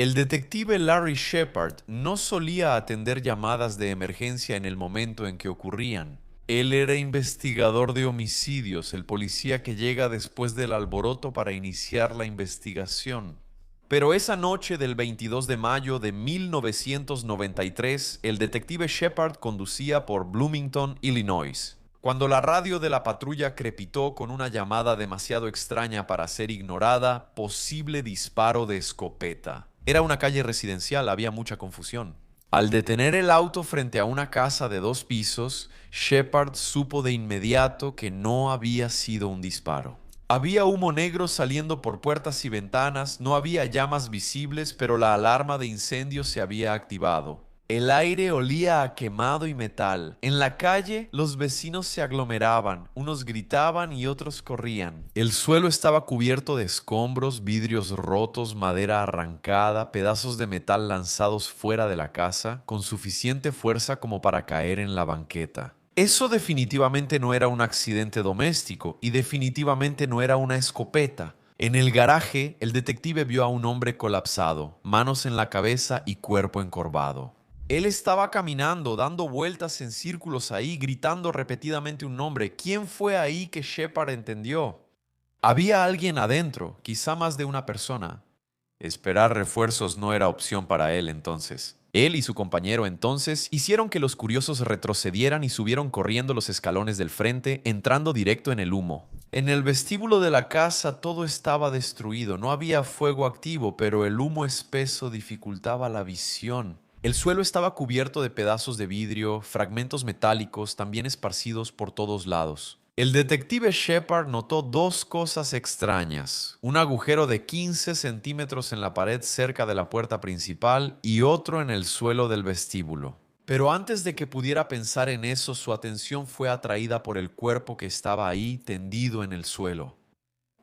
El detective Larry Shepard no solía atender llamadas de emergencia en el momento en que ocurrían. Él era investigador de homicidios, el policía que llega después del alboroto para iniciar la investigación. Pero esa noche del 22 de mayo de 1993, el detective Shepard conducía por Bloomington, Illinois, cuando la radio de la patrulla crepitó con una llamada demasiado extraña para ser ignorada: posible disparo de escopeta. Era una calle residencial, había mucha confusión. Al detener el auto frente a una casa de 2 pisos, Shepard supo de inmediato que no había sido un disparo. Había humo negro saliendo por puertas y ventanas, no había llamas visibles, pero la alarma de incendio se había activado. El aire olía a quemado y metal. En la calle, los vecinos se aglomeraban, unos gritaban y otros corrían. El suelo estaba cubierto de escombros, vidrios rotos, madera arrancada, pedazos de metal lanzados fuera de la casa, con suficiente fuerza como para caer en la banqueta. Eso definitivamente no era un accidente doméstico y definitivamente no era una escopeta. En el garaje, el detective vio a un hombre colapsado, manos en la cabeza y cuerpo encorvado. Él estaba caminando, dando vueltas en círculos ahí, gritando repetidamente un nombre. ¿Quién fue ahí que Shepard entendió? Había alguien adentro, quizá más de una persona. Esperar refuerzos no era opción para él entonces. Él y su compañero entonces hicieron que los curiosos retrocedieran y subieron corriendo los escalones del frente, entrando directo en el humo. En el vestíbulo de la casa todo estaba destruido, no había fuego activo, pero el humo espeso dificultaba la visión. El suelo estaba cubierto de pedazos de vidrio, fragmentos metálicos, también esparcidos por todos lados. El detective Shepard notó dos cosas extrañas: un agujero de 15 centímetros en la pared cerca de la puerta principal y otro en el suelo del vestíbulo. Pero antes de que pudiera pensar en eso, su atención fue atraída por el cuerpo que estaba ahí tendido en el suelo.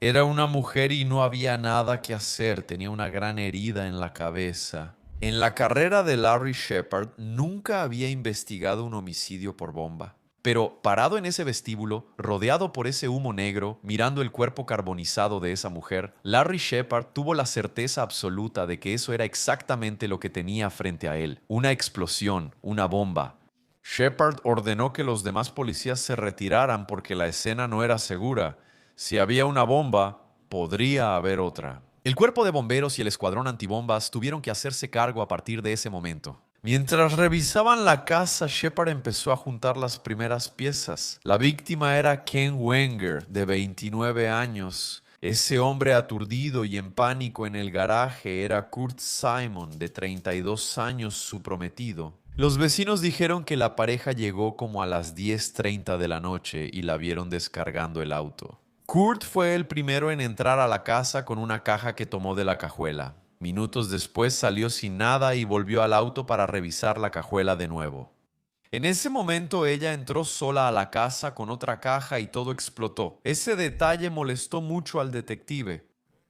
Era una mujer y no había nada que hacer, tenía una gran herida en la cabeza. En la carrera de Larry Shepard nunca había investigado un homicidio por bomba. Pero parado en ese vestíbulo, rodeado por ese humo negro, mirando el cuerpo carbonizado de esa mujer, Larry Shepard tuvo la certeza absoluta de que eso era exactamente lo que tenía frente a él: una explosión, una bomba. Shepard ordenó que los demás policías se retiraran porque la escena no era segura. Si había una bomba, podría haber otra. El cuerpo de bomberos y el escuadrón antibombas tuvieron que hacerse cargo a partir de ese momento. Mientras revisaban la casa, Shepard empezó a juntar las primeras piezas. La víctima era Ken Wenger, de 29 años. Ese hombre aturdido y en pánico en el garaje era Kurt Simon, de 32 años, su prometido. Los vecinos dijeron que la pareja llegó como a las 10:30 de la noche y la vieron descargando el auto. Kurt fue el primero en entrar a la casa con una caja que tomó de la cajuela. Minutos después salió sin nada y volvió al auto para revisar la cajuela de nuevo. En ese momento ella entró sola a la casa con otra caja y todo explotó. Ese detalle molestó mucho al detective.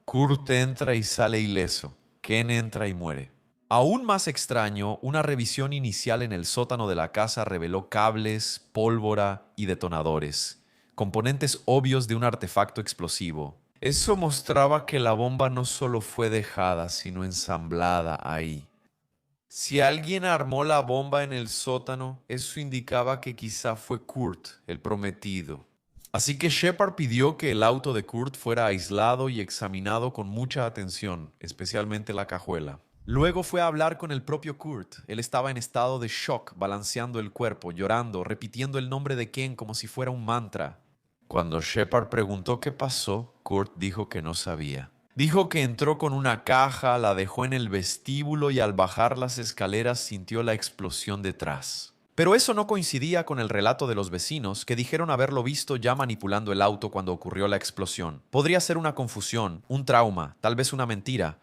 Kurt entra y sale ileso. Ken entra y muere. Aún más extraño, una revisión inicial en el sótano de la casa reveló cables, pólvora y detonadores, componentes obvios de un artefacto explosivo. Eso mostraba que la bomba no solo fue dejada, sino ensamblada ahí. Si alguien armó la bomba en el sótano, eso indicaba que quizá fue Kurt, el prometido. Así que Shepard pidió que el auto de Kurt fuera aislado y examinado con mucha atención, especialmente la cajuela. Luego fue a hablar con el propio Kurt. Él estaba en estado de shock, balanceando el cuerpo, llorando, repitiendo el nombre de Ken como si fuera un mantra. Cuando Shepard preguntó qué pasó, Kurt dijo que no sabía. Dijo que entró con una caja, la dejó en el vestíbulo y al bajar las escaleras sintió la explosión detrás. Pero eso no coincidía con el relato de los vecinos, que dijeron haberlo visto ya manipulando el auto cuando ocurrió la explosión. Podría ser una confusión, un trauma, tal vez una mentira.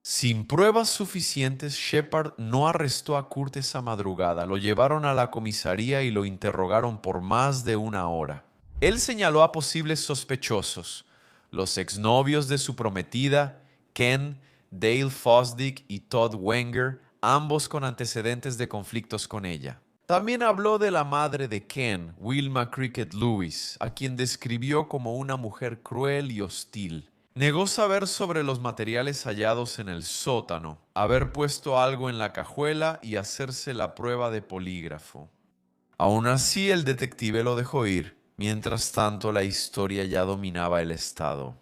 Sin pruebas suficientes, Shepard no arrestó a Kurt esa madrugada. Lo llevaron a la comisaría y lo interrogaron por más de una hora. Él señaló a posibles sospechosos: los exnovios de su prometida, Ken, Dale Fosdick y Todd Wenger, ambos con antecedentes de conflictos con ella. También habló de la madre de Ken, Wilma Cricket Lewis, a quien describió como una mujer cruel y hostil. Negó saber sobre los materiales hallados en el sótano, haber puesto algo en la cajuela y hacerse la prueba de polígrafo. Aún así, el detective lo dejó ir. Mientras tanto, la historia ya dominaba el estado.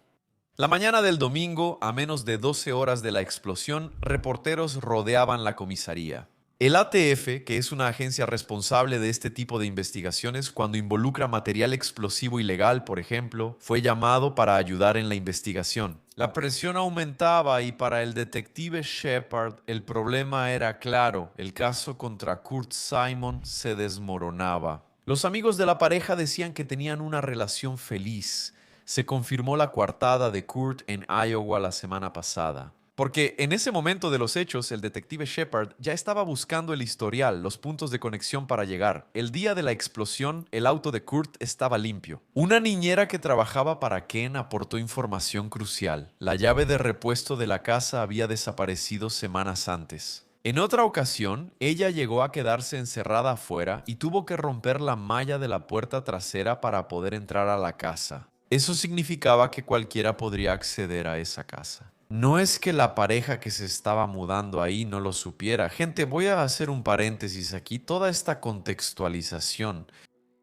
La mañana del domingo, a menos de 12 horas de la explosión, reporteros rodeaban la comisaría. El ATF, que es una agencia responsable de este tipo de investigaciones cuando involucra material explosivo ilegal, por ejemplo, fue llamado para ayudar en la investigación. La presión aumentaba y para el detective Shepard el problema era claro: el caso contra Kurt Simon se desmoronaba. Los amigos de la pareja decían que tenían una relación feliz. Se confirmó la coartada de Kurt en Iowa la semana pasada. Porque en ese momento de los hechos, el detective Shepard ya estaba buscando el historial, los puntos de conexión para llegar. El día de la explosión, el auto de Kurt estaba limpio. Una niñera que trabajaba para Ken aportó información crucial. La llave de repuesto de la casa había desaparecido semanas antes. En otra ocasión, ella llegó a quedarse encerrada afuera y tuvo que romper la malla de la puerta trasera para poder entrar a la casa. Eso significaba que cualquiera podría acceder a esa casa. No es que la pareja que se estaba mudando ahí no lo supiera. Gente, voy a hacer un paréntesis aquí. Toda esta contextualización.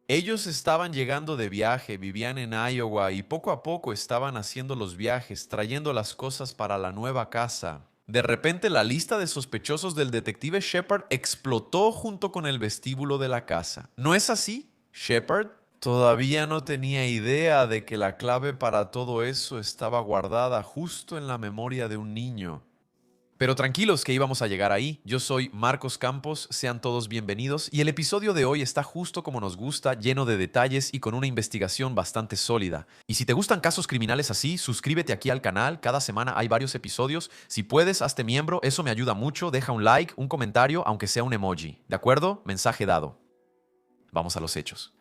Ellos estaban llegando de viaje, vivían en Iowa y poco a poco estaban haciendo los viajes, trayendo las cosas para la nueva casa. De repente la lista de sospechosos del detective Shepard explotó junto con el vestíbulo de la casa. ¿No es así, Shepard? Todavía no tenía idea de que la clave para todo eso estaba guardada justo en la memoria de un niño. Pero tranquilos que íbamos a llegar ahí. Yo soy Marcos Campos, sean todos bienvenidos y el episodio de hoy está justo como nos gusta, lleno de detalles y con una investigación bastante sólida. Y si te gustan casos criminales así, suscríbete aquí al canal, cada semana hay varios episodios. Si puedes, hazte miembro, eso me ayuda mucho, deja un like, un comentario, aunque sea un emoji. ¿De acuerdo? Mensaje dado. Vamos a los hechos.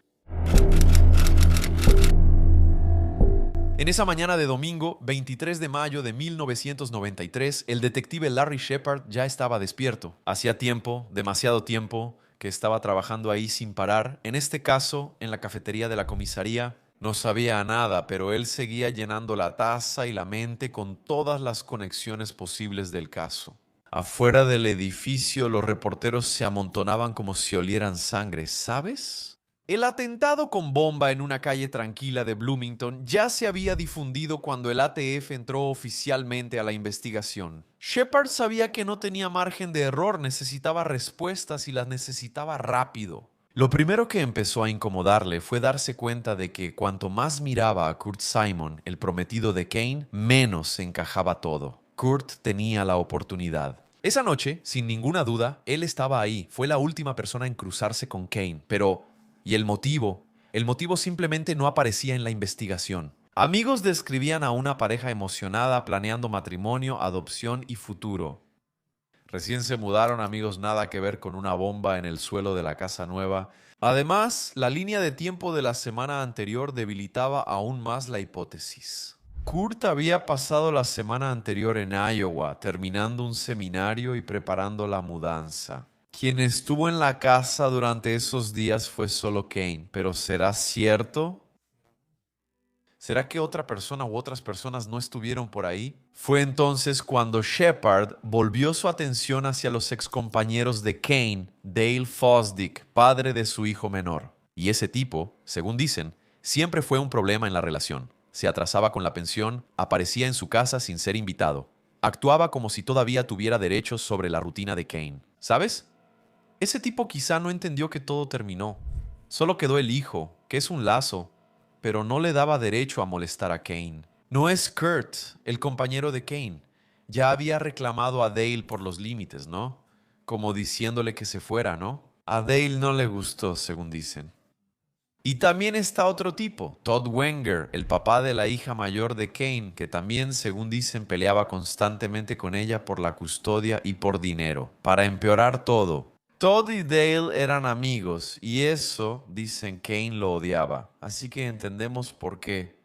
En esa mañana de domingo, 23 de mayo de 1993, el detective Larry Shepard ya estaba despierto. Hacía tiempo, demasiado tiempo, que estaba trabajando ahí sin parar. En este caso, en la cafetería de la comisaría. No sabía nada, pero él seguía llenando la taza y la mente con todas las conexiones posibles del caso. Afuera del edificio, los reporteros se amontonaban como si olieran sangre, ¿sabes? El atentado con bomba en una calle tranquila de Bloomington ya se había difundido cuando el ATF entró oficialmente a la investigación. Shepard sabía que no tenía margen de error, necesitaba respuestas y las necesitaba rápido. Lo primero que empezó a incomodarle fue darse cuenta de que cuanto más miraba a Kurt Simon, el prometido de Kane, menos se encajaba todo. Kurt tenía la oportunidad. Esa noche, sin ninguna duda, él estaba ahí. Fue la última persona en cruzarse con Kane, pero ¿y el motivo? El motivo simplemente no aparecía en la investigación. Amigos describían a una pareja emocionada planeando matrimonio, adopción y futuro. Recién se mudaron, amigos, nada que ver con una bomba en el suelo de la casa nueva. Además, la línea de tiempo de la semana anterior debilitaba aún más la hipótesis. Kurt había pasado la semana anterior en Iowa, terminando un seminario y preparando la mudanza. Quien estuvo en la casa durante esos días fue solo Kane, pero ¿será cierto? ¿Será que otra persona u otras personas no estuvieron por ahí? Fue entonces cuando Shepard volvió su atención hacia los excompañeros de Kane, Dale Fosdick, padre de su hijo menor. Y ese tipo, según dicen, siempre fue un problema en la relación. Se atrasaba con la pensión, aparecía en su casa sin ser invitado. Actuaba como si todavía tuviera derechos sobre la rutina de Kane. ¿Sabes? Ese tipo quizá no entendió que todo terminó. Solo quedó el hijo, que es un lazo, pero no le daba derecho a molestar a Kane. No es Kurt, el compañero de Kane. Ya había reclamado a Dale por los límites, ¿no? Como diciéndole que se fuera, ¿no? A Dale no le gustó, según dicen. Y también está otro tipo, Todd Wenger, el papá de la hija mayor de Kane, que también, según dicen, peleaba constantemente con ella por la custodia y por dinero. Para empeorar todo, Todd y Dale eran amigos y eso, dicen, Kane lo odiaba. Así que entendemos por qué.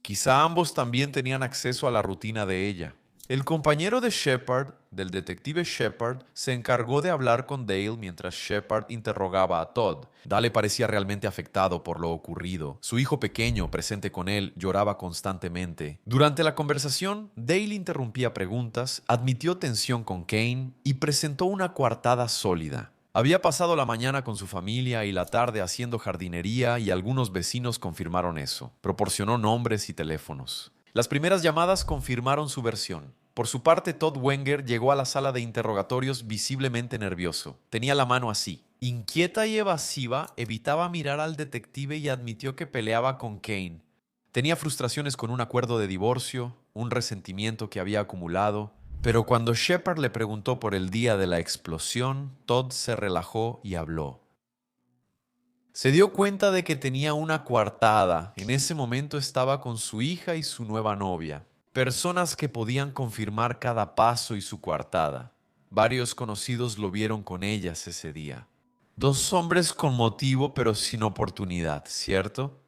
Quizá ambos también tenían acceso a la rutina de ella. El compañero de Shepard, del detective Shepard, se encargó de hablar con Dale mientras Shepard interrogaba a Todd. Dale parecía realmente afectado por lo ocurrido. Su hijo pequeño, presente con él, lloraba constantemente. Durante la conversación, Dale interrumpía preguntas, admitió tensión con Kane y presentó una coartada sólida. Había pasado la mañana con su familia y la tarde haciendo jardinería y algunos vecinos confirmaron eso. Proporcionó nombres y teléfonos. Las primeras llamadas confirmaron su versión. Por su parte, Todd Wenger llegó a la sala de interrogatorios visiblemente nervioso. Tenía la mano así. Inquieta y evasiva, evitaba mirar al detective y admitió que peleaba con Kane. Tenía frustraciones con un acuerdo de divorcio, un resentimiento que había acumulado, pero cuando Shepard le preguntó por el día de la explosión, Todd se relajó y habló. Se dio cuenta de que tenía una coartada. En ese momento estaba con su hija y su nueva novia. Personas que podían confirmar cada paso y su coartada. Varios conocidos lo vieron con ellas ese día. Dos hombres con motivo pero sin oportunidad, ¿cierto?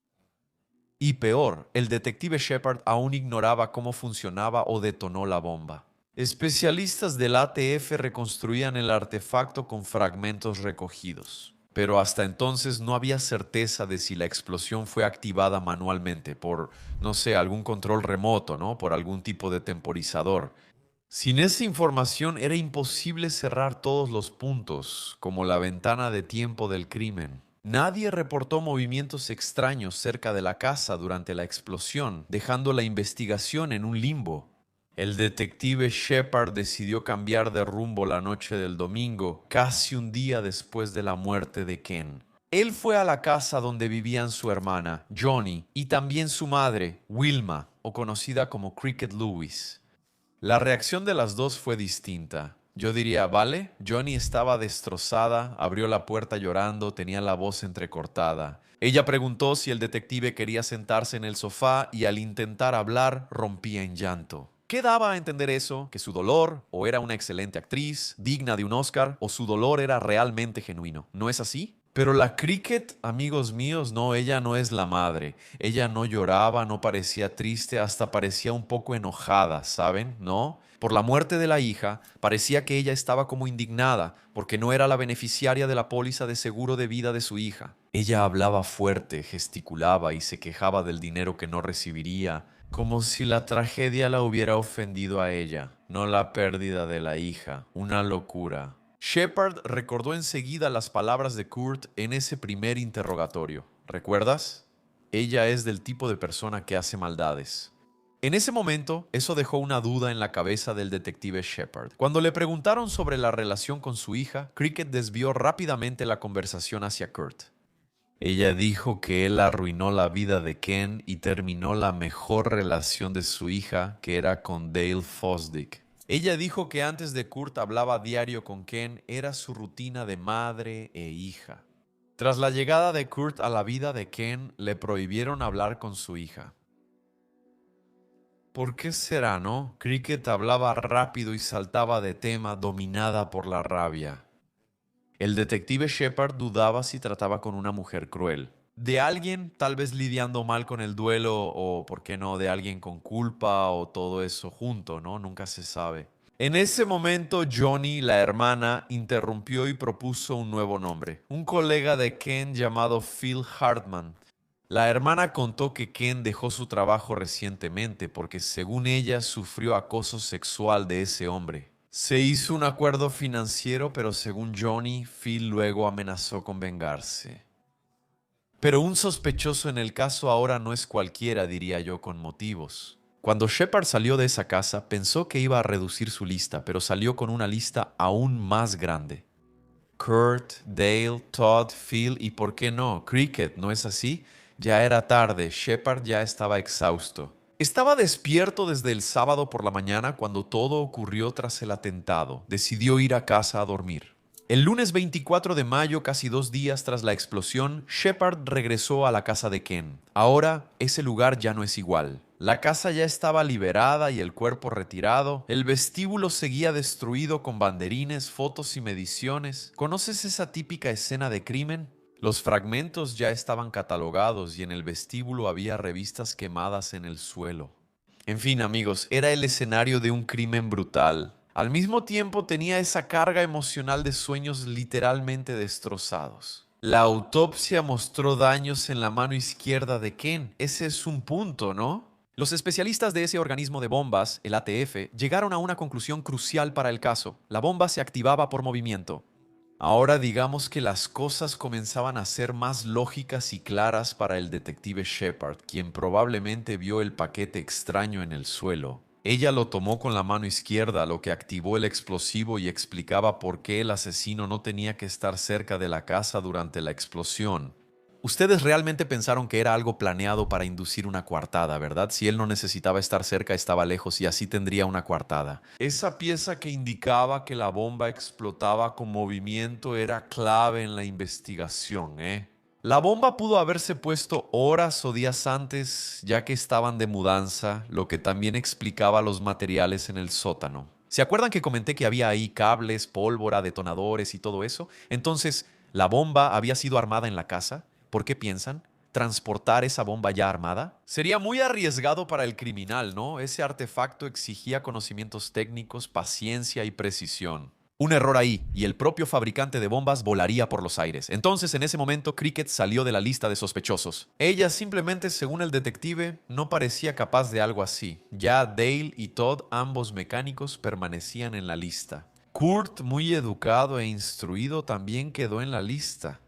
Y peor, el detective Shepard aún ignoraba cómo funcionaba o detonó la bomba. Especialistas del ATF reconstruían el artefacto con fragmentos recogidos, pero hasta entonces no había certeza de si la explosión fue activada manualmente por, no sé, algún control remoto, ¿no? Por algún tipo de temporizador. Sin esa información era imposible cerrar todos los puntos, como la ventana de tiempo del crimen. Nadie reportó movimientos extraños cerca de la casa durante la explosión, dejando la investigación en un limbo. El detective Shepard decidió cambiar de rumbo la noche del domingo, casi un día después de la muerte de Ken. Él fue a la casa donde vivían su hermana, Johnny, y también su madre, Wilma, o conocida como Cricket Lewis. La reacción de las dos fue distinta. Yo diría, vale, Johnny estaba destrozada, abrió la puerta llorando, tenía la voz entrecortada. Ella preguntó si el detective quería sentarse en el sofá y al intentar hablar rompía en llanto. ¿Qué daba a entender eso? ¿Que su dolor o era una excelente actriz, digna de un Oscar, o su dolor era realmente genuino? ¿No es así? Pero la Cricket, amigos míos, no, ella no es la madre. Ella no lloraba, no parecía triste, hasta parecía un poco enojada, ¿saben? ¿No? Por la muerte de la hija, parecía que ella estaba como indignada, porque no era la beneficiaria de la póliza de seguro de vida de su hija. Ella hablaba fuerte, gesticulaba y se quejaba del dinero que no recibiría, como si la tragedia la hubiera ofendido a ella, no la pérdida de la hija. Una locura. Shepard recordó enseguida las palabras de Kurt en ese primer interrogatorio. ¿Recuerdas? Ella es del tipo de persona que hace maldades. En ese momento, eso dejó una duda en la cabeza del detective Shepard. Cuando le preguntaron sobre la relación con su hija, Cricket desvió rápidamente la conversación hacia Kurt. Ella dijo que él arruinó la vida de Ken y terminó la mejor relación de su hija, que era con Dale Fosdick. Ella dijo que antes de Kurt hablaba a diario con Ken, era su rutina de madre e hija. Tras la llegada de Kurt a la vida de Ken, le prohibieron hablar con su hija. ¿Por qué será, no? Cricket hablaba rápido y saltaba de tema, dominada por la rabia. El detective Shepard dudaba si trataba con una mujer cruel. De alguien tal vez lidiando mal con el duelo o, ¿por qué no?, de alguien con culpa o todo eso junto, ¿no? Nunca se sabe. En ese momento, Johnny, la hermana, interrumpió y propuso un nuevo nombre. Un colega de Ken llamado Phil Hartman. La hermana contó que Ken dejó su trabajo recientemente porque, según ella, sufrió acoso sexual de ese hombre. Se hizo un acuerdo financiero, pero según Johnny, Phil luego amenazó con vengarse. Pero un sospechoso en el caso ahora no es cualquiera, diría yo, con motivos. Cuando Shepard salió de esa casa, pensó que iba a reducir su lista, pero salió con una lista aún más grande. Kurt, Dale, Todd, Phil y, ¿por qué no?, Cricket, ¿no es así? Ya era tarde, Shepard ya estaba exhausto. Estaba despierto desde el sábado por la mañana cuando todo ocurrió tras el atentado. Decidió ir a casa a dormir. El lunes 24 de mayo, casi 2 días tras la explosión, Shepard regresó a la casa de Ken. Ahora, ese lugar ya no es igual. La casa ya estaba liberada y el cuerpo retirado. El vestíbulo seguía destruido con banderines, fotos y mediciones. ¿Conoces esa típica escena de crimen? Los fragmentos ya estaban catalogados y en el vestíbulo había revistas quemadas en el suelo. En fin, amigos, era el escenario de un crimen brutal. Al mismo tiempo tenía esa carga emocional de sueños literalmente destrozados. La autopsia mostró daños en la mano izquierda de Ken. Ese es un punto, ¿no? Los especialistas de ese organismo de bombas, el ATF, llegaron a una conclusión crucial para el caso. La bomba se activaba por movimiento. Ahora digamos que las cosas comenzaban a ser más lógicas y claras para el detective Shepard, quien probablemente vio el paquete extraño en el suelo. Ella lo tomó con la mano izquierda, lo que activó el explosivo y explicaba por qué el asesino no tenía que estar cerca de la casa durante la explosión. Ustedes realmente pensaron que era algo planeado para inducir una coartada, ¿verdad? Si él no necesitaba estar cerca, estaba lejos y así tendría una coartada. Esa pieza que indicaba que la bomba explotaba con movimiento era clave en la investigación, ¿eh? La bomba pudo haberse puesto horas o días antes, ya que estaban de mudanza, lo que también explicaba los materiales en el sótano. ¿Se acuerdan que comenté que había ahí cables, pólvora, detonadores y todo eso? Entonces, ¿la bomba había sido armada en la casa? ¿Por qué piensan? ¿Transportar esa bomba ya armada? Sería muy arriesgado para el criminal, ¿no? Ese artefacto exigía conocimientos técnicos, paciencia y precisión. Un error ahí, y el propio fabricante de bombas volaría por los aires. Entonces, en ese momento, Cricket salió de la lista de sospechosos. Ella simplemente, según el detective, no parecía capaz de algo así. Ya Dale y Todd, ambos mecánicos, permanecían en la lista. Kurt, muy educado e instruido, también quedó en la lista.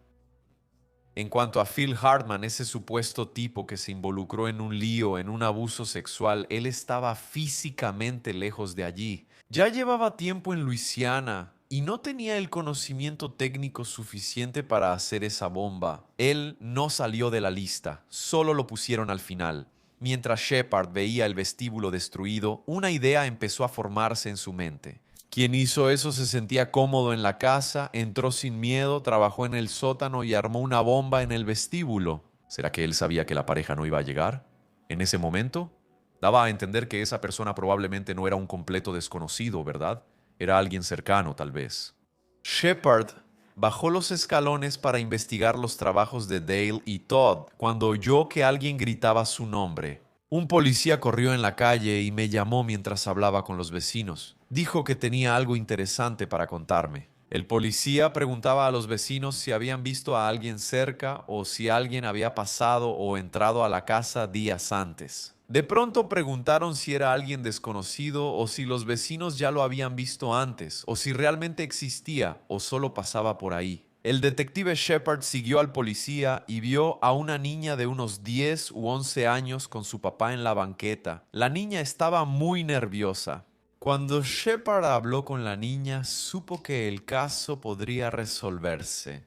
En cuanto a Phil Hartman, ese supuesto tipo que se involucró en un lío, en un abuso sexual, él estaba físicamente lejos de allí. Ya llevaba tiempo en Luisiana y no tenía el conocimiento técnico suficiente para hacer esa bomba. Él no salió de la lista, solo lo pusieron al final. Mientras Shepard veía el vestíbulo destruido, una idea empezó a formarse en su mente. Quien hizo eso se sentía cómodo en la casa, entró sin miedo, trabajó en el sótano y armó una bomba en el vestíbulo. ¿Será que él sabía que la pareja no iba a llegar? En ese momento, daba a entender que esa persona probablemente no era un completo desconocido, ¿verdad? Era alguien cercano, tal vez. Shepard bajó los escalones para investigar los trabajos de Dale y Todd cuando oyó que alguien gritaba su nombre. Un policía corrió en la calle y me llamó mientras hablaba con los vecinos. Dijo que tenía algo interesante para contarme. El policía preguntaba a los vecinos si habían visto a alguien cerca o si alguien había pasado o entrado a la casa días antes. De pronto preguntaron si era alguien desconocido o si los vecinos ya lo habían visto antes o si realmente existía o solo pasaba por ahí. El detective Shepard siguió al policía y vio a una niña de unos 10 u 11 años con su papá en la banqueta. La niña estaba muy nerviosa. Cuando Shepard habló con la niña, supo que el caso podría resolverse.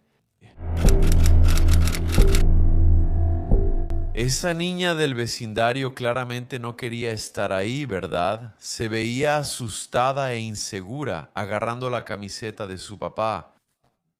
Esa niña del vecindario claramente no quería estar ahí, ¿verdad? Se veía asustada e insegura, agarrando la camiseta de su papá.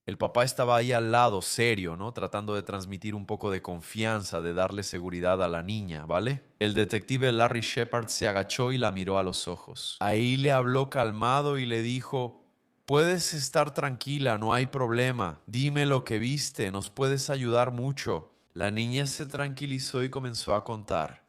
El papá estaba ahí al lado, serio, ¿no? Tratando de transmitir un poco de confianza, de darle seguridad a la niña, ¿vale? El detective Larry Shepard se agachó y la miró a los ojos. Ahí le habló calmado y le dijo: puedes estar tranquila, no hay problema. Dime lo que viste, nos puedes ayudar mucho. La niña se tranquilizó y comenzó a contar.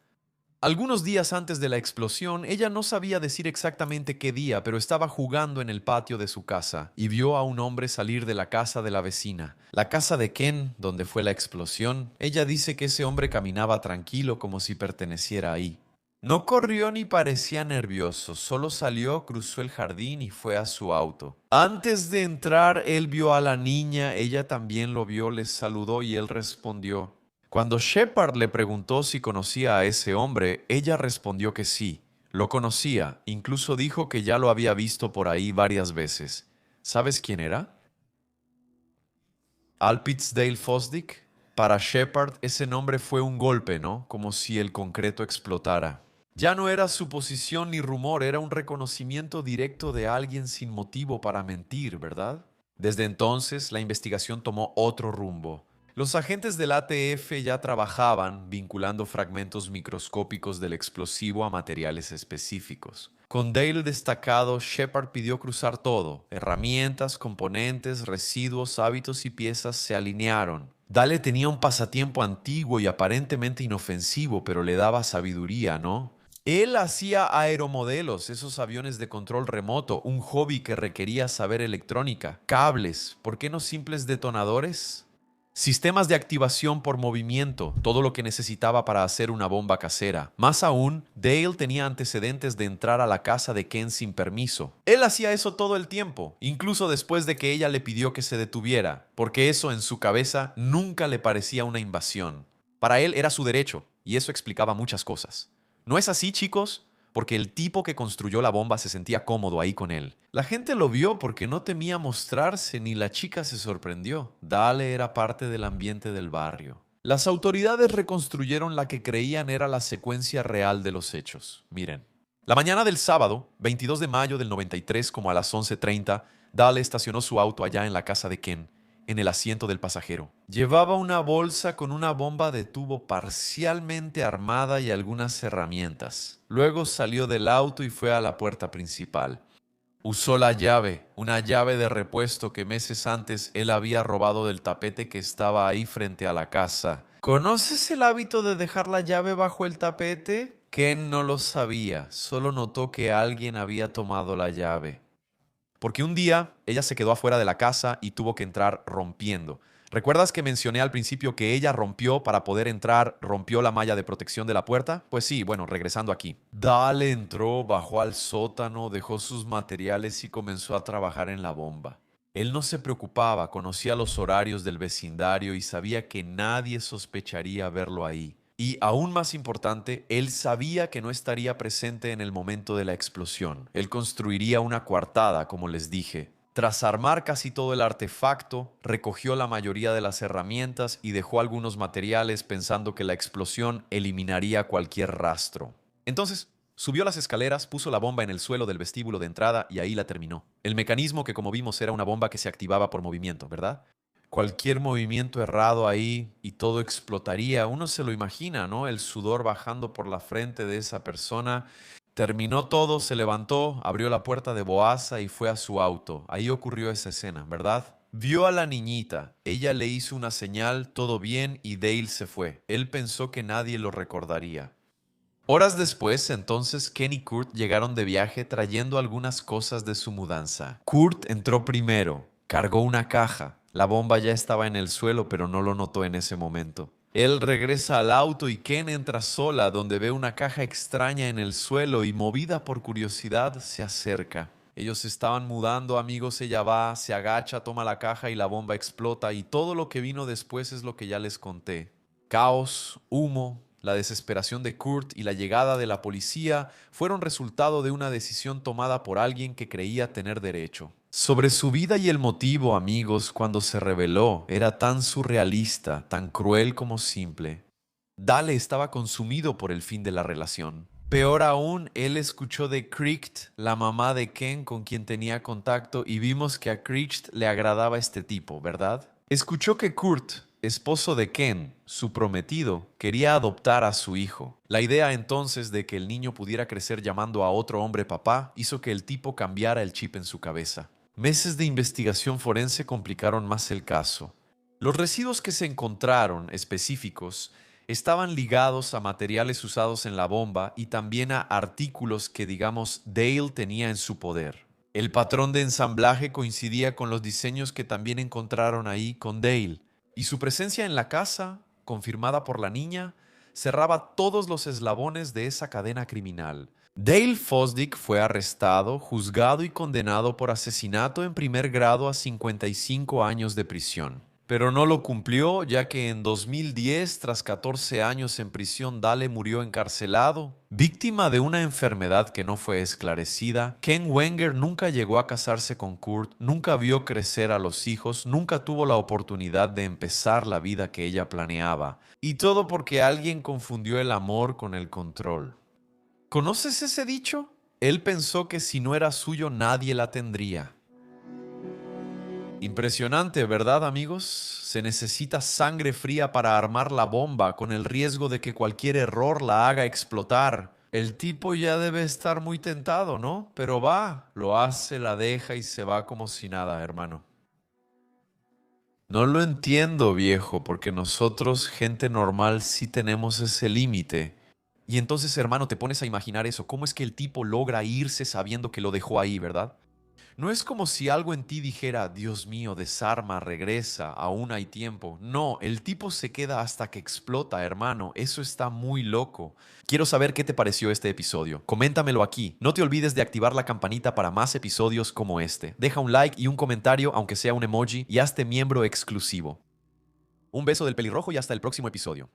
Algunos días antes de la explosión, ella no sabía decir exactamente qué día, pero estaba jugando en el patio de su casa y vio a un hombre salir de la casa de la vecina. La casa de Ken, donde fue la explosión, ella dice que ese hombre caminaba tranquilo como si perteneciera ahí. No corrió ni parecía nervioso, solo salió, cruzó el jardín y fue a su auto. Antes de entrar, él vio a la niña, ella también lo vio, les saludó y él respondió. Cuando Shepard le preguntó si conocía a ese hombre, ella respondió que sí, lo conocía, incluso dijo que ya lo había visto por ahí varias veces. ¿Sabes quién era? Alpitsdale Fosdick. Para Shepard ese nombre fue un golpe, ¿no? Como si el concreto explotara. Ya no era suposición ni rumor, era un reconocimiento directo de alguien sin motivo para mentir, ¿verdad? Desde entonces, la investigación tomó otro rumbo. Los agentes del ATF ya trabajaban vinculando fragmentos microscópicos del explosivo a materiales específicos. Con Dale destacado, Shepard pidió cruzar todo. Herramientas, componentes, residuos, hábitos y piezas se alinearon. Dale tenía un pasatiempo antiguo y aparentemente inofensivo, pero le daba sabiduría, ¿no? Él hacía aeromodelos, esos aviones de control remoto, un hobby que requería saber electrónica, cables, ¿por qué no simples detonadores? Sistemas de activación por movimiento, todo lo que necesitaba para hacer una bomba casera. Más aún, Dale tenía antecedentes de entrar a la casa de Ken sin permiso. Él hacía eso todo el tiempo, incluso después de que ella le pidió que se detuviera, porque eso en su cabeza nunca le parecía una invasión. Para él era su derecho, y eso explicaba muchas cosas. ¿No es así, chicos? Porque el tipo que construyó la bomba se sentía cómodo ahí con él. La gente lo vio porque no temía mostrarse ni la chica se sorprendió. Dale era parte del ambiente del barrio. Las autoridades reconstruyeron la que creían era la secuencia real de los hechos. Miren. La mañana del sábado, 22 de mayo del 93, como a las 11:30, Dale estacionó su auto allá en la casa de Ken, en el asiento del pasajero. Llevaba una bolsa con una bomba de tubo parcialmente armada y algunas herramientas. Luego salió del auto y fue a la puerta principal. Usó la llave, una llave de repuesto que meses antes él había robado del tapete que estaba ahí frente a la casa. ¿Conoces el hábito de dejar la llave bajo el tapete? Ken no lo sabía, solo notó que alguien había tomado la llave. Porque un día ella se quedó afuera de la casa y tuvo que entrar rompiendo. ¿Recuerdas que mencioné al principio que ella rompió para poder entrar, rompió la malla de protección de la puerta? Pues sí, bueno, regresando aquí. Dale entró, bajó al sótano, dejó sus materiales y comenzó a trabajar en la bomba. Él no se preocupaba, conocía los horarios del vecindario y sabía que nadie sospecharía verlo ahí. Y aún más importante, él sabía que no estaría presente en el momento de la explosión. Él construiría una coartada, como les dije. Tras armar casi todo el artefacto, recogió la mayoría de las herramientas y dejó algunos materiales pensando que la explosión eliminaría cualquier rastro. Entonces, subió las escaleras, puso la bomba en el suelo del vestíbulo de entrada y ahí la terminó. El mecanismo que, como vimos, era una bomba que se activaba por movimiento, ¿verdad? Cualquier movimiento errado ahí y todo explotaría. Uno se lo imagina, ¿no? El sudor bajando por la frente de esa persona. Terminó todo, se levantó, abrió la puerta de Boaza y fue a su auto. Ahí ocurrió esa escena, ¿verdad? Vio a la niñita. Ella le hizo una señal, todo bien, y Dale se fue. Él pensó que nadie lo recordaría. Horas después, entonces, Ken y Kurt llegaron de viaje trayendo algunas cosas de su mudanza. Kurt entró primero, cargó una caja. La bomba ya estaba en el suelo, pero no lo notó en ese momento. Él regresa al auto y Ken entra sola, donde ve una caja extraña en el suelo y, movida por curiosidad, se acerca. Ellos se estaban mudando, amigos, ella va, se agacha, toma la caja y la bomba explota y todo lo que vino después es lo que ya les conté. Caos, humo, la desesperación de Kurt y la llegada de la policía fueron resultado de una decisión tomada por alguien que creía tener derecho. Sobre su vida y el motivo, amigos, cuando se reveló, era tan surrealista, tan cruel como simple. Dale estaba consumido por el fin de la relación. Peor aún, él escuchó de Kricht, la mamá de Ken con quien tenía contacto, y vimos que a Kricht le agradaba este tipo, ¿verdad? Escuchó que Kurt, esposo de Ken, su prometido, quería adoptar a su hijo. La idea entonces de que el niño pudiera crecer llamando a otro hombre papá hizo que el tipo cambiara el chip en su cabeza. Meses de investigación forense complicaron más el caso. Los residuos que se encontraron, específicos, estaban ligados a materiales usados en la bomba y también a artículos que, digamos, Dale tenía en su poder. El patrón de ensamblaje coincidía con los diseños que también encontraron ahí con Dale, y su presencia en la casa, confirmada por la niña, cerraba todos los eslabones de esa cadena criminal. Dale Fosdick fue arrestado, juzgado y condenado por asesinato en primer grado a 55 años de prisión. Pero no lo cumplió, ya que en 2010, tras 14 años en prisión, Dale murió encarcelado. Víctima de una enfermedad que no fue esclarecida, Ken Wenger nunca llegó a casarse con Kurt, nunca vio crecer a los hijos, nunca tuvo la oportunidad de empezar la vida que ella planeaba. Y todo porque alguien confundió el amor con el control. ¿Conoces ese dicho? Él pensó que si no era suyo nadie la tendría. Impresionante, ¿verdad, amigos? Se necesita sangre fría para armar la bomba con el riesgo de que cualquier error la haga explotar. El tipo ya debe estar muy tentado, ¿no? Pero va, lo hace, la deja y se va como si nada, hermano. No lo entiendo, viejo, porque nosotros, gente normal, sí tenemos ese límite. Y entonces, hermano, te pones a imaginar eso. ¿Cómo es que el tipo logra irse sabiendo que lo dejó ahí, verdad? No es como si algo en ti dijera, Dios mío, desarma, regresa, aún hay tiempo. No, el tipo se queda hasta que explota, hermano. Eso está muy loco. Quiero saber qué te pareció este episodio. Coméntamelo aquí. No te olvides de activar la campanita para más episodios como este. Deja un like y un comentario, aunque sea un emoji, y hazte miembro exclusivo. Un beso del pelirrojo y hasta el próximo episodio.